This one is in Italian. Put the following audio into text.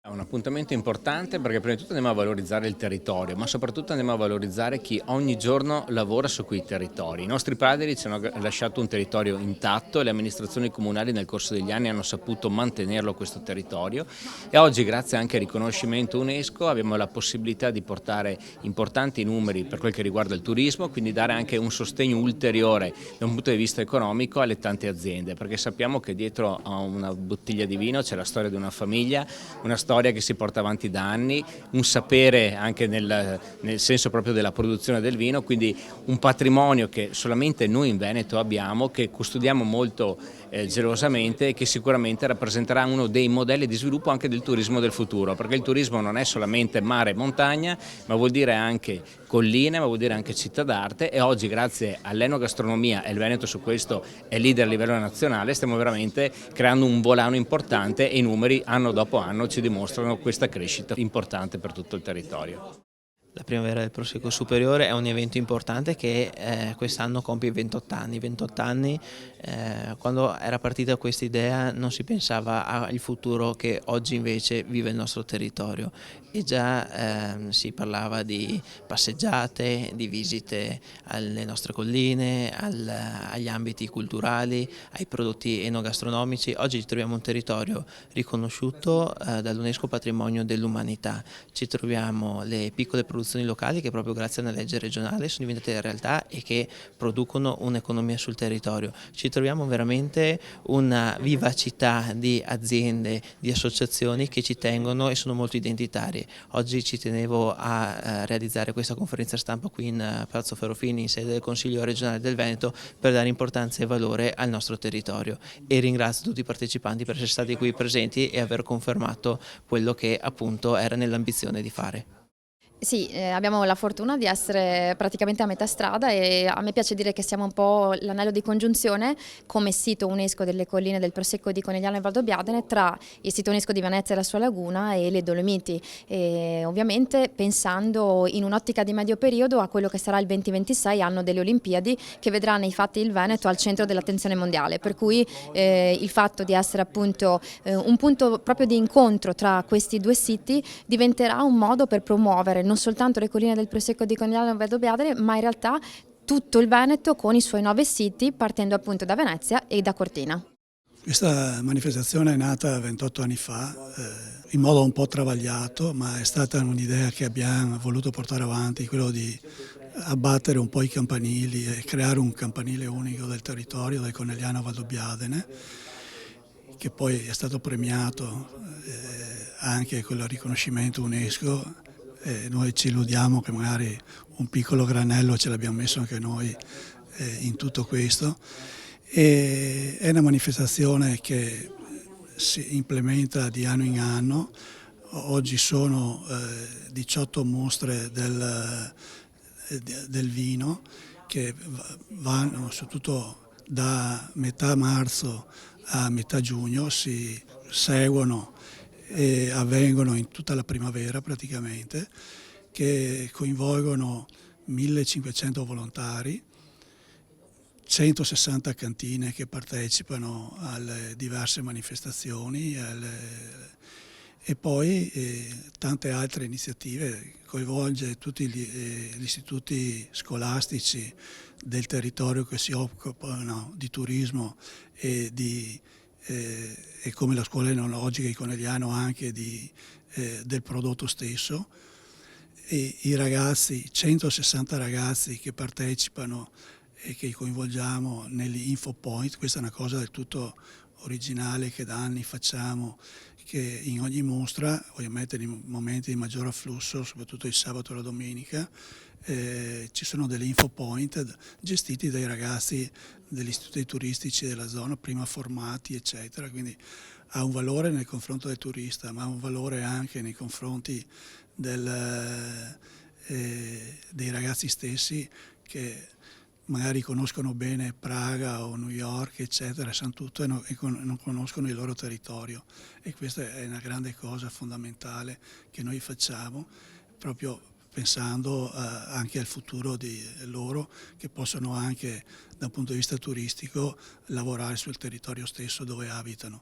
È un appuntamento importante perché prima di tutto andiamo a valorizzare il territorio, ma soprattutto andiamo a valorizzare chi ogni giorno lavora su quei territori. I nostri padri ci hanno lasciato un territorio intatto e le amministrazioni comunali nel corso degli anni hanno saputo mantenerlo questo territorio e oggi, grazie anche al riconoscimento UNESCO, abbiamo la possibilità di portare importanti numeri per quel che riguarda il turismo, quindi dare anche un sostegno ulteriore da un punto di vista economico alle tante aziende, perché sappiamo che dietro a una bottiglia di vino c'è la storia di una famiglia, una storia che si porta avanti da anni, un sapere anche nel senso proprio della produzione del vino, quindi un patrimonio che solamente noi in Veneto abbiamo, che custodiamo molto gelosamente e che sicuramente rappresenterà uno dei modelli di sviluppo anche del turismo del futuro, perché il turismo non è solamente mare e montagna, ma vuol dire anche colline, ma vuol dire anche città d'arte, e oggi grazie all'enogastronomia, e il Veneto su questo è leader a livello nazionale, stiamo veramente creando un volano importante e i numeri anno dopo anno ci dimostrano questa crescita importante per tutto il territorio. La Primavera del Prosecco Superiore è un evento importante che quest'anno compie 28 anni. 28 anni, quando era partita questa idea non si pensava al futuro che oggi invece vive il nostro territorio e già si parlava di passeggiate, di visite alle nostre colline, agli ambiti culturali, ai prodotti enogastronomici. Oggi troviamo un territorio riconosciuto dall'UNESCO Patrimonio dell'Umanità. Ci troviamo le piccole produzioni locali che proprio grazie a una legge regionale sono diventate realtà e che producono un'economia sul territorio. Ci troviamo veramente una vivacità di aziende, di associazioni che ci tengono e sono molto identitarie. Oggi ci tenevo a realizzare questa conferenza stampa qui in Palazzo Ferrofini in sede del Consiglio regionale del Veneto per dare importanza e valore al nostro territorio e ringrazio tutti i partecipanti per essere stati qui presenti e aver confermato quello che appunto era nell'ambizione di fare. Sì, abbiamo la fortuna di essere praticamente a metà strada e a me piace dire che siamo un po' l'anello di congiunzione come sito UNESCO delle colline del Prosecco di Conegliano e Valdobbiadene tra il sito UNESCO di Venezia e la sua laguna e le Dolomiti, e ovviamente pensando in un'ottica di medio periodo a quello che sarà il 2026, anno delle Olimpiadi, che vedrà nei fatti il Veneto al centro dell'attenzione mondiale, per cui il fatto di essere appunto un punto proprio di incontro tra questi due siti diventerà un modo per promuovere non soltanto le colline del Prosecco di Conegliano e Valdobbiadene, ma in realtà tutto il Veneto con i suoi 9 siti, partendo appunto da Venezia e da Cortina. Questa manifestazione è nata 28 anni fa, in modo un po' travagliato, ma è stata un'idea che abbiamo voluto portare avanti, quello di abbattere un po' i campanili e creare un campanile unico del territorio del Conegliano Valdobbiadene, che poi è stato premiato anche con il riconoscimento UNESCO. Noi ci illudiamo che magari un piccolo granello ce l'abbiamo messo anche noi in tutto questo. E è una manifestazione che si implementa di anno in anno. Oggi sono 18 mostre del vino che vanno soprattutto da metà marzo a metà giugno, si seguono e avvengono in tutta la primavera praticamente, che coinvolgono 1500 volontari, 160 cantine che partecipano alle diverse manifestazioni e poi tante altre iniziative, coinvolge tutti gli istituti scolastici del territorio che si occupano di turismo e come la scuola enologica di Conegliano anche del prodotto stesso. E i ragazzi, 160 ragazzi che partecipano e che coinvolgiamo negli infopoint, questa è una cosa del tutto originale che da anni facciamo, che in ogni mostra, ovviamente nei momenti di maggior afflusso, soprattutto il sabato e la domenica, ci sono delle infopoint gestiti dai ragazzi degli istituti turistici della zona, prima formati eccetera, quindi ha un valore nel confronto del turista, ma ha un valore anche nei confronti dei ragazzi stessi che magari conoscono bene Praga o New York, eccetera, sanno tutto e non conoscono il loro territorio. E questa è una grande cosa fondamentale che noi facciamo, proprio pensando anche al futuro di loro, che possono anche, da un punto di vista turistico, lavorare sul territorio stesso dove abitano.